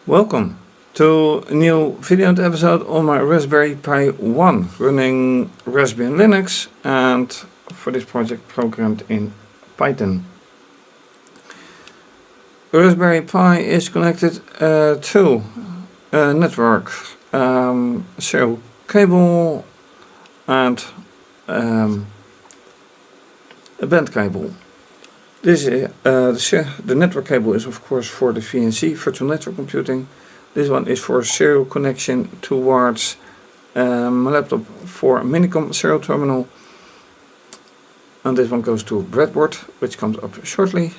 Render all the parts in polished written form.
Welcome to a new video episode on my Raspberry Pi 1 running Raspbian Linux, and for this project programmed in Python. The Raspberry Pi is connected to a network, serial cable and a band cable. This is the network cable is of course for the VNC, virtual network computing. This one is for serial connection towards my laptop for a Minicom serial terminal. And this one goes to a breadboard, which comes up shortly.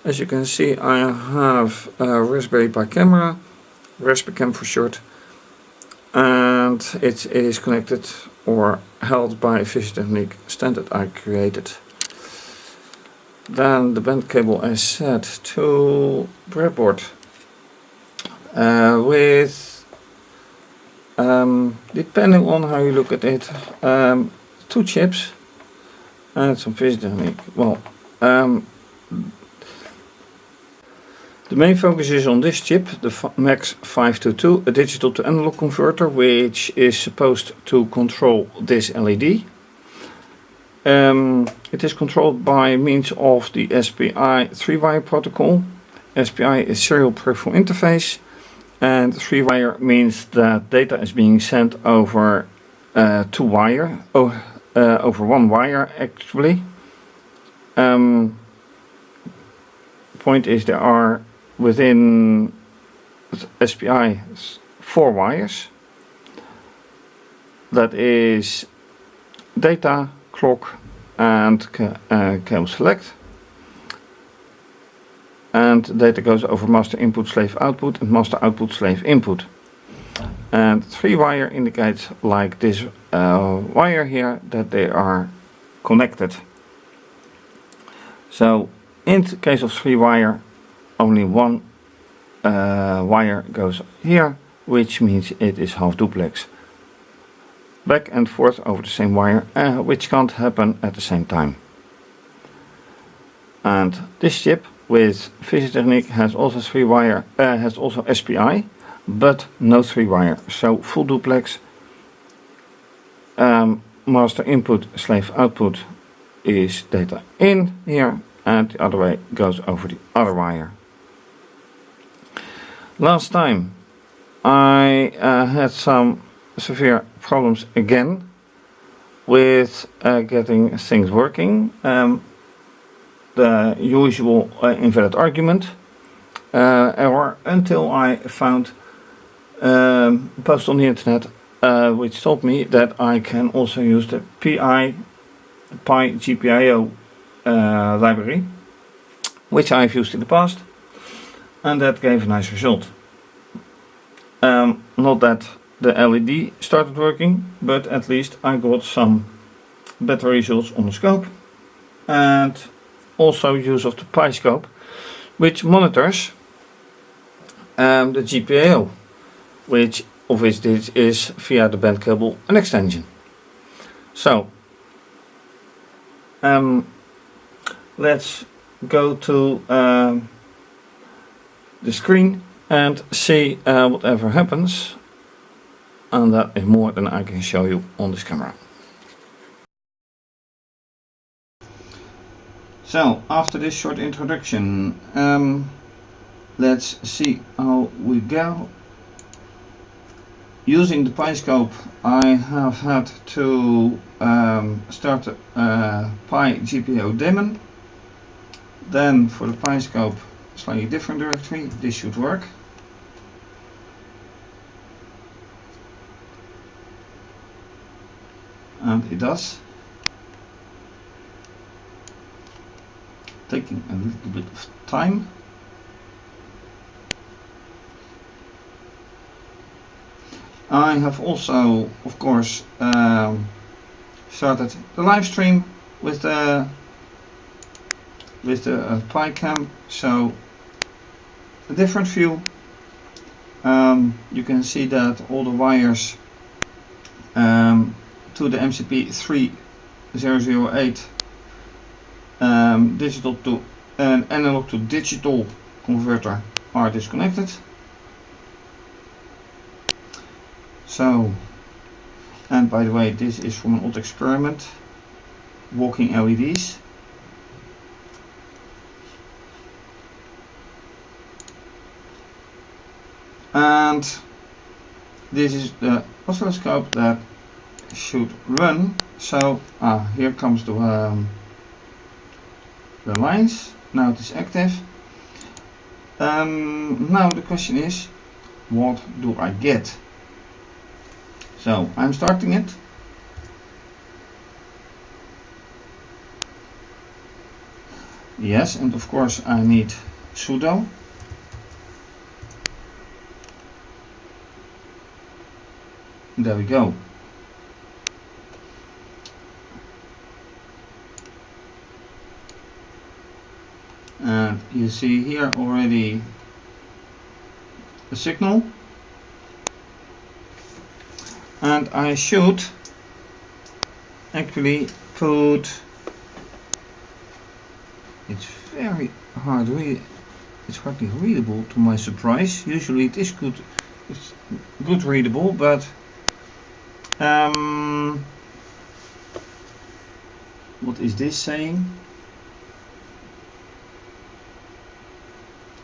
As you can see, I have a Raspberry Pi camera, raspicam for short, and it is connected or held by a fischertechnik stand that I created. Then the band cable is set to breadboard with, depending on how you look at it, 2 chips and some fischertechnik. Well, the main focus is on this chip, the MAX 522, a digital to analog converter, which is supposed to control this LED. It is controlled by means of the SPI 3-wire protocol. SPI is serial peripheral interface, and 3-wire means that data is being sent over over one wire actually. Point is, there are within SPI 4 wires. That is data, clock and cable select, and data goes over master input, slave output, and master output, slave input. And 3-wire indicates, like this wire here, that they are connected. So in the case of 3-wire, only one wire goes here, which means it is half duplex. Back and forth over the same wire, which can't happen at the same time. And this chip with fischertechnik has also 3-wire, has also SPI, but no 3-wire. So full duplex, master input, slave output is data in here, and the other way goes over the other wire. Last time I had some severe problems again with getting things working. The usual invalid argument error, until I found a post on the internet which told me that I can also use the pigpio library, which I've used in the past, and that gave a nice result. Not that the LED started working, but at least I got some better results on the scope, and also use of the Pi scope, which monitors the GPIO, which obviously is via the band cable an extension. So let's go to the screen and see whatever happens, and that is more than I can show you on this camera. So after this short introduction, let's see how we go. Using the Pi scope, I have had to start a Pi GPIO daemon. Then for the Pi scope, slightly different directory. This should work. And it does. Taking a little bit of time. I have also, of course, started the live stream with the Pi cam, so a different view. You can see that all the wires to the MCP 3008 digital to analog to digital converter are disconnected. So, and by the way, this is from an old experiment, walking LEDs. And this is the oscilloscope that should run. So here comes the lines. Now it is active. Now the question is, what do I get? So I'm starting it. Yes, and of course I need sudo. There we go. And you see here already a signal. And I should actually put, it's very hard, it's hardly readable to my surprise. Usually it is good, it's good readable, but what is this saying?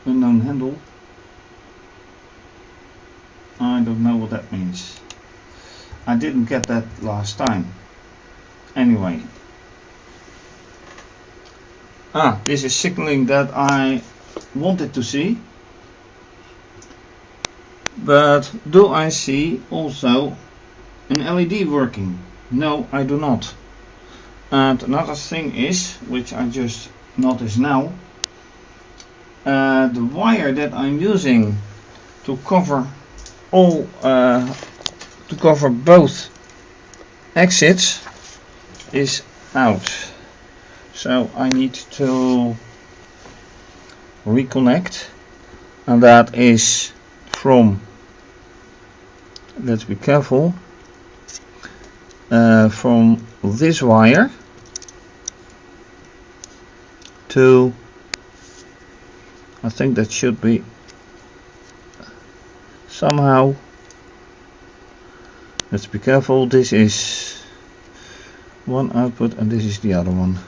Unknown handle. I don't know what that means. I didn't get that last time. Anyway. This is signaling that I wanted to see. But do I see also an LED working? No, I do not. And another thing is, which I just noticed now, the wire that I'm using to cover all, to cover both exits is out. So I need to reconnect, and that is from, let's be careful, from this wire to, I think that should be somehow, let's be careful, this is one output and this is the other one.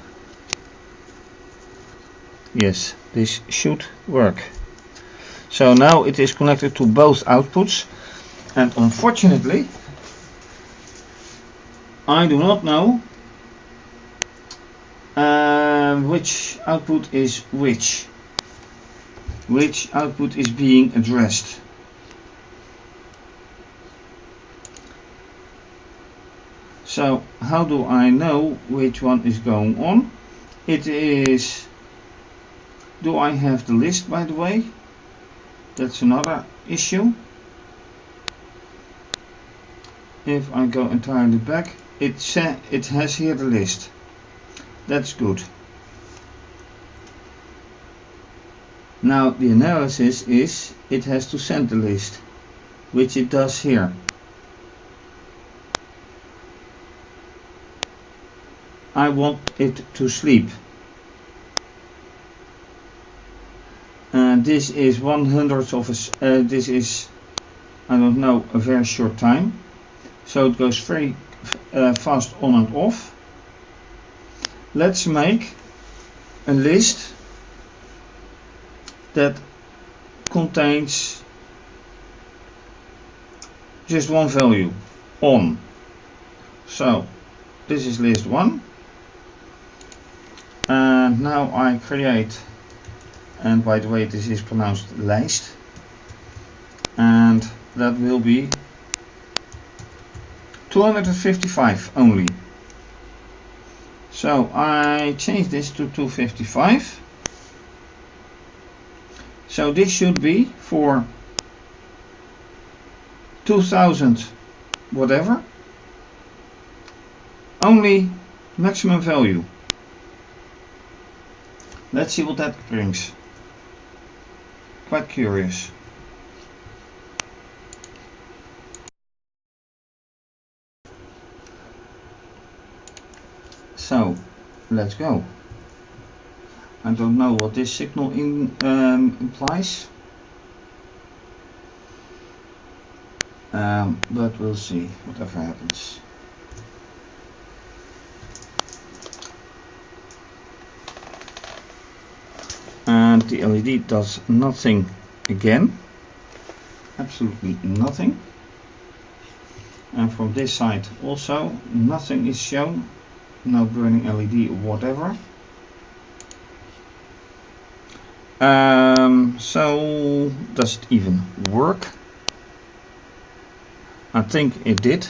Yes, this should work. So now it is connected to both outputs, and unfortunately I do not know which output is which output is being addressed. So how do I know which one is going on? It is, do I have the list, by the way? That's another issue. If I go entirely back, it has here the list. That's good. Now the analysis is, it has to send the list, which it does here. I want it to sleep. And this is 1/100th of a, this is, I don't know, a very short time. So it goes very fast on and off. Let's make a list that contains just one value, on. So this is list 1. And now I create, and by the way this is pronounced lijst, and that will be 255 only. So I change this to 255. So this should be for 2000 whatever, only maximum value. Let's see what that brings. Quite curious. So let's go. I don't know what this signal implies. but we'll see whatever happens. And the LED does nothing again, absolutely nothing. And from this side also nothing is shown, no burning LED or whatever. So does it even work? I think it did.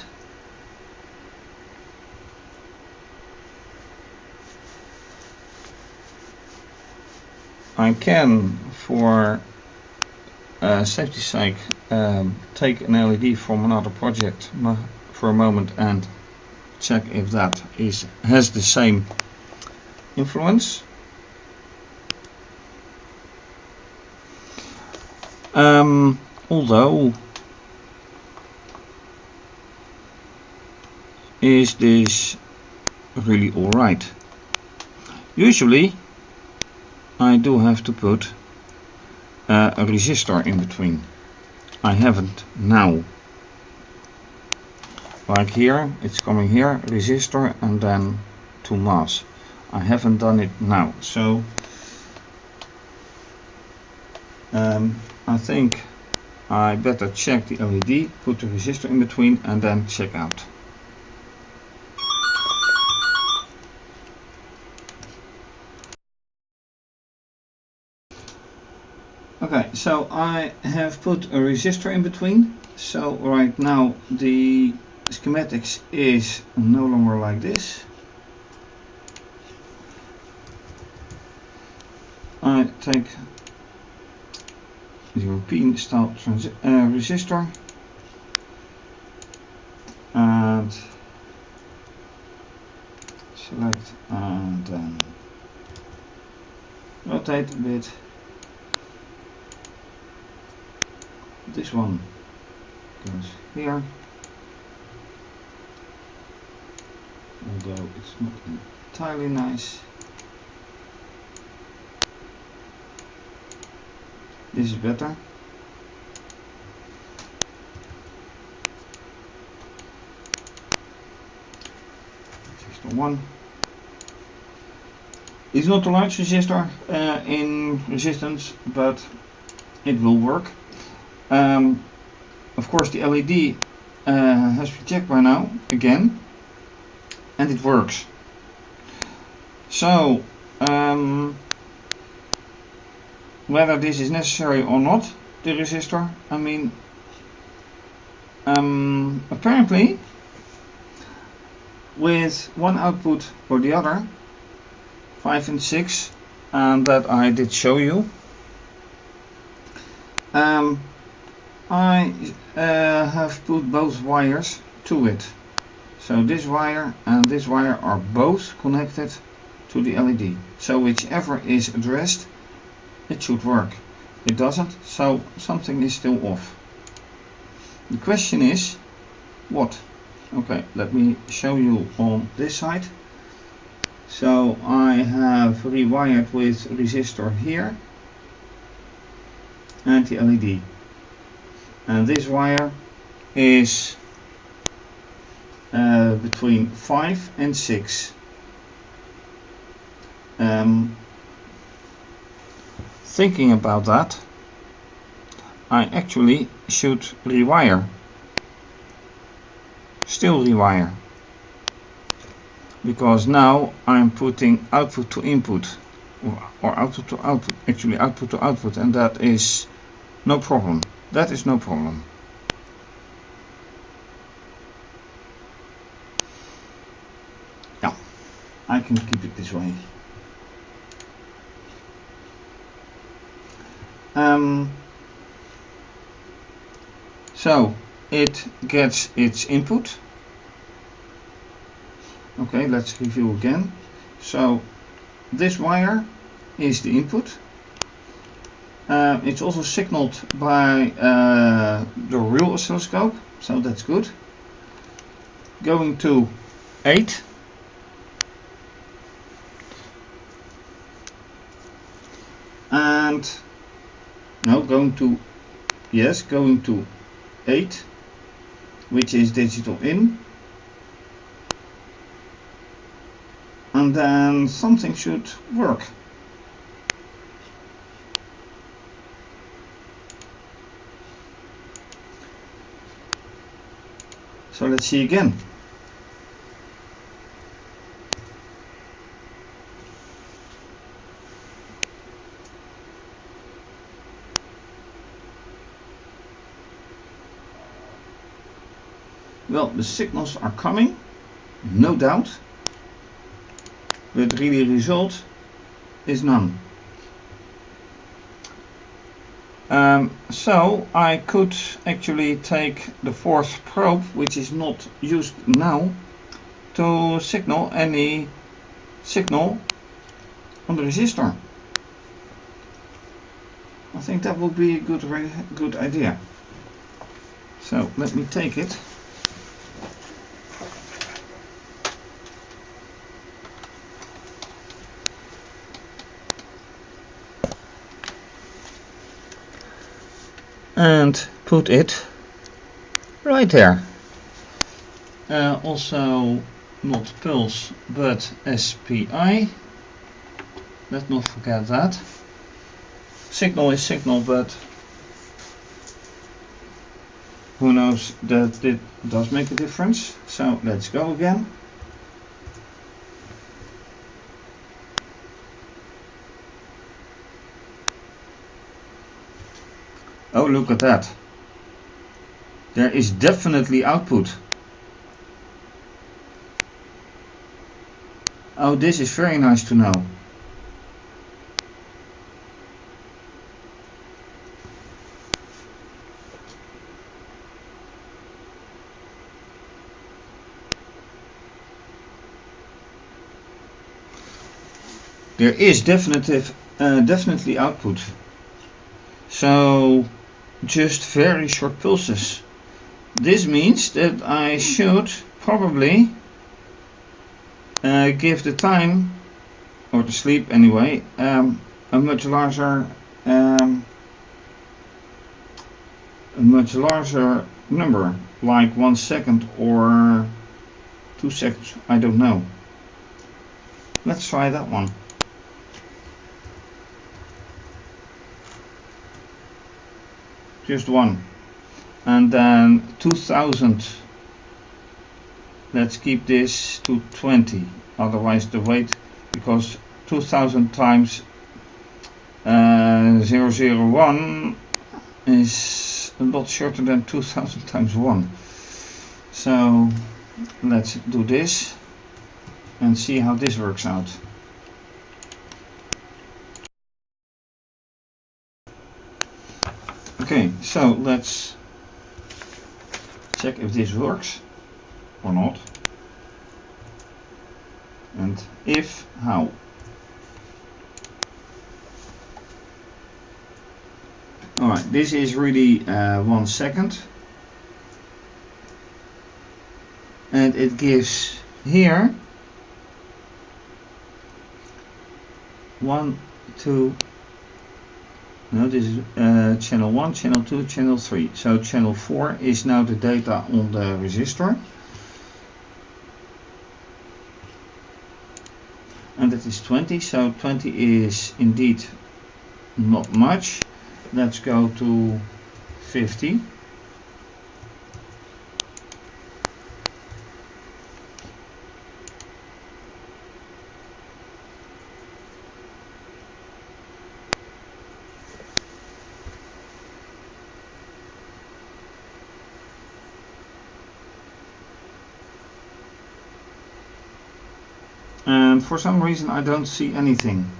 I can, for safety's sake, take an LED from another project for a moment and check if that has the same influence. Although, is this really alright? Usually I do have to put a resistor in between. I haven't now. Like here, it's coming here, resistor, and then 2 mass. I haven't done it now, so I think I better check the LED, put the resistor in between, and then check out. Okay, so I have put a resistor in between. So right now the schematics is no longer like this. I take the European style resistor and select and then rotate a bit. This one goes here, although it's not entirely nice. This is better. Resistor 1. It's not a large resistor in resistance, but it will work. Of course the LED has been checked by now again, and it works. So whether this is necessary or not, the resistor, I mean, apparently with one output or the other, 5 and 6, and that I did show you, I have put both wires to it. So this wire and this wire are both connected to the LED. So whichever is addressed, it should work. It doesn't, so something is still off. The question is, what? Okay, let me show you on this side. So I have rewired with resistor here and the LED. And this wire is between 5 and 6. Thinking about that, I actually should rewire. Still rewire. Because now I'm putting output to input, or output to output, actually output to output, and that is no problem. That is no problem. Yeah, I can keep it this way. So it gets its input. Okay, let's review again. So this wire is the input. It's also signaled by the real oscilloscope, so that's good. Going to 8. And no, going to 8. which is digital in, and then something should work. So let's see again. Well, the signals are coming, no doubt, but really the result is none. So I could actually take the fourth probe, which is not used now, to signal any signal on the resistor. I think that would be a good idea. So let me take it. And put it right there. Also not pulse but SPI. Let's not forget that. Signal is signal, but who knows that it does make a difference. So let's go again. Oh, look at that. There is definitely output. Oh, this is very nice to know. There is definitely output. So just very short pulses. This means that I should probably give the time, or the sleep anyway, a much larger number, like 1 second or 2 seconds. I don't know. Let's try that one. Just one, and then 2000. Let's keep this to 20, otherwise the weight, because 2000 times 001 is a lot shorter than 2000 times 1. So let's do this and see how this works out. Okay, so let's check if this works or not, and if, how. Alright, this is really 1 second, and it gives here 1, 2. No, this is channel 1, channel 2, channel 3. So channel 4 is now the data on the resistor. And that is 20, so 20 is indeed not much. Let's go to 50. And for some reason I don't see anything.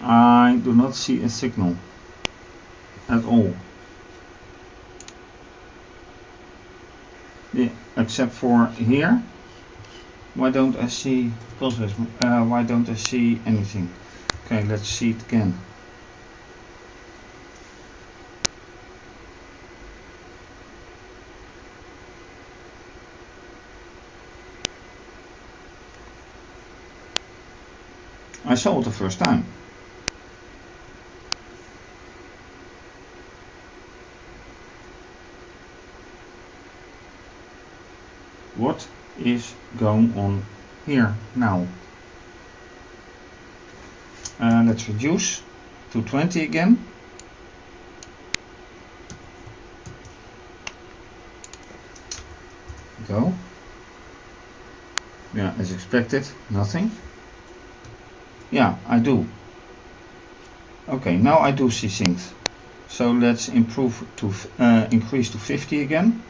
I do not see a signal at all. Yeah, except for here. Why don't I see pulses? Why don't I see anything? Okay, let's see it again. I saw it the first time. What is going on here now? Let's reduce to 20 again. Go. Yeah, as expected, nothing. Yeah, I do. Okay, now I do see things. So let's improve to increase to 50 again.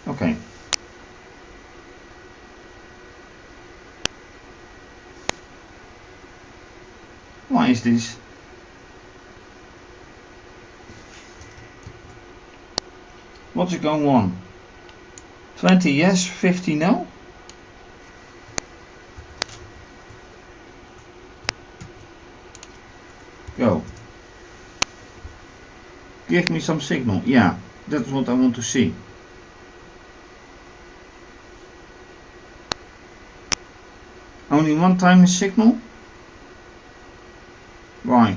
Okay. Why is this? What's going on? 20 yes, 50 no? Go. Give me some signal. Yeah, that's what I want to see. Only one time a signal? Why?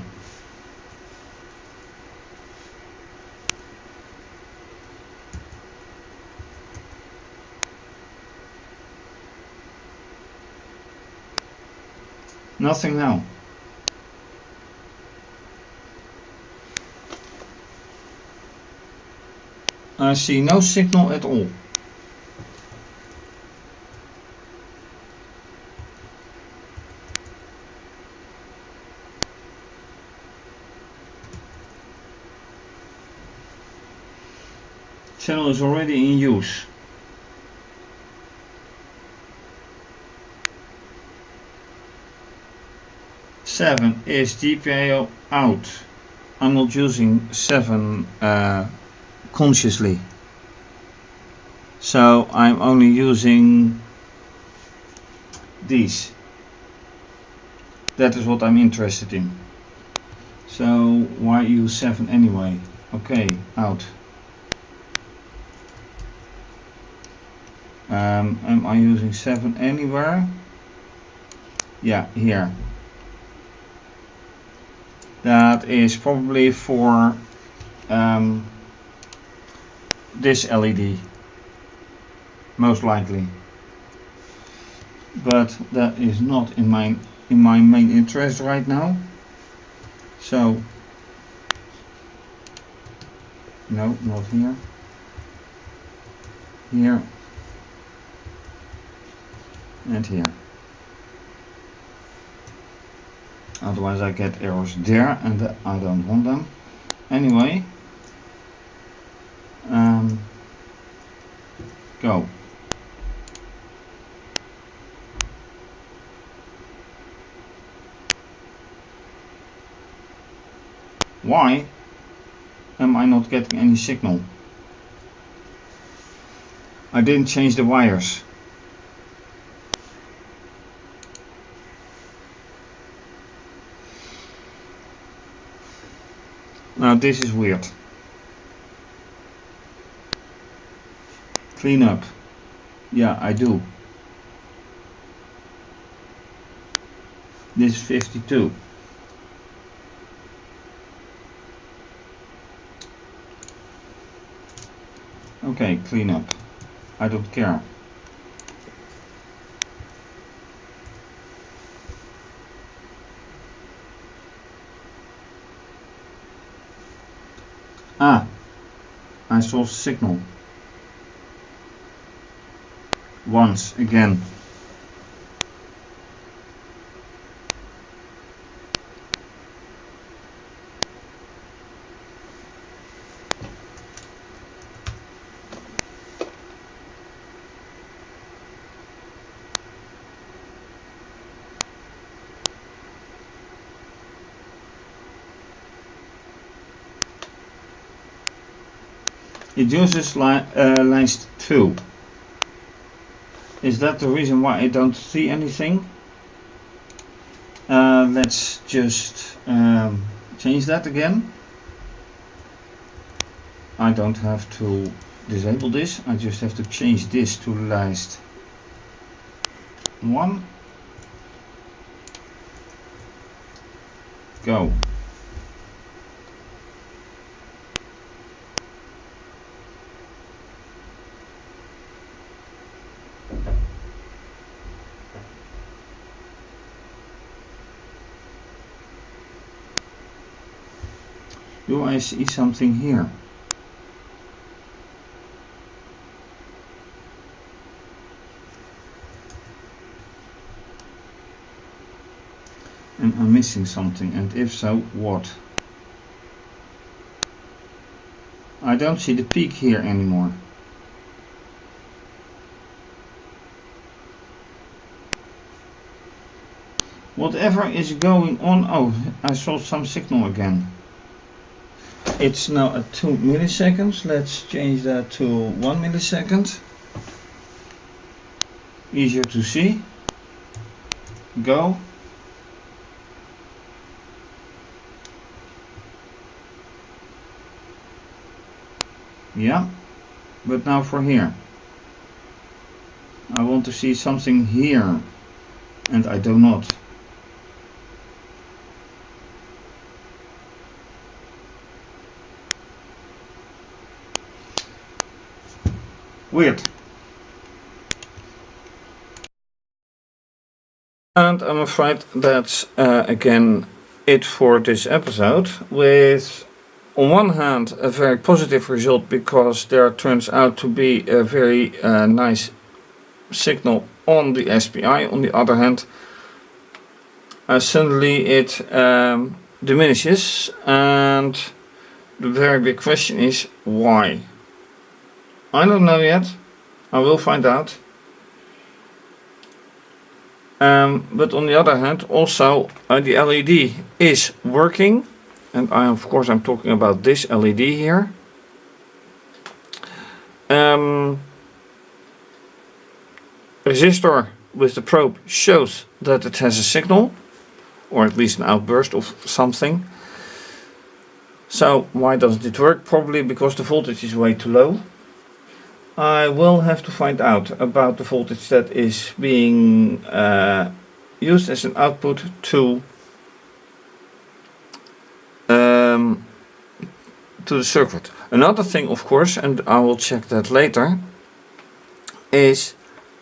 Nothing now. I see no signal at all. Channel is already in use. Seven is DPio out. I'm not using 7 consciously. So I'm only using these. That is what I'm interested in. So why use 7 anyway? Okay, out. Am I using 7 anywhere? Yeah, here. That is probably for this LED, most likely. But that is not in my main interest right now. So no, not here. Here and here. Otherwise I get errors there and I don't want them. Anyway, go. Why am I not getting any signal? I didn't change the wires. Now this is weird. Clean up. Yeah, I do. This is 52. Okay, clean up. I don't care. Ah, I saw signal. Once again. It uses lines 2. Is that the reason why I don't see anything? Let's just change that again. I don't have to disable this, I just have to change this to list 1. Go. do I see something here? Am I missing something, and if so, what? I don't see the peak here anymore. Whatever is going on, oh, I saw some signal again. It's now at 2 milliseconds, let's change that to 1 millisecond. Easier to see. Go. Yeah, but now for here. I want to see something here, and I do not. Weird. And I'm afraid that's again it for this episode, with on one hand a very positive result because there turns out to be a very nice signal on the SPI. On the other hand, suddenly it diminishes, and the very big question is why. I don't know yet. I will find out. But on the other hand, also the LED is working, and I'm talking about this LED here. Resistor with the probe shows that it has a signal, or at least an outburst of something. So why doesn't it work? Probably because the voltage is way too low. I will have to find out about the voltage that is being used as an output to the circuit. Another thing, of course, and I will check that later, is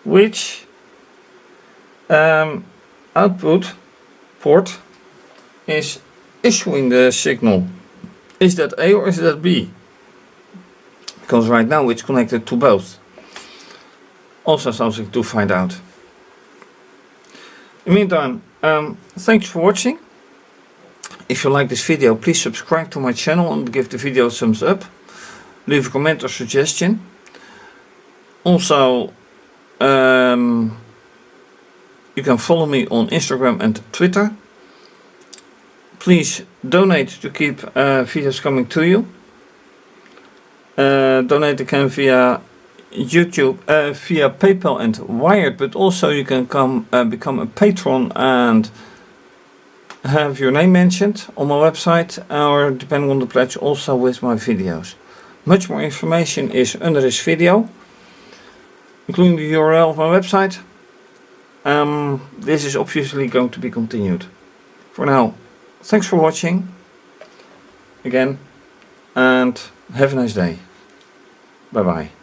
which output port is issuing the signal. Is that A or is that B? Because right now it's connected to both. Also something to find out. In the meantime, thanks for watching. If you like this video, please subscribe to my channel and give the video a thumbs up. Leave a comment or suggestion. Also, you can follow me on Instagram and Twitter. Please donate to keep videos coming to you. Donate again via YouTube, via PayPal and Wired, but also you can become a patron and have your name mentioned on my website, or depending on the pledge, also with my videos. Much more information is under this video, including the URL of my website. This is obviously going to be continued. For now, thanks for watching again, and have a nice day. Bye bye.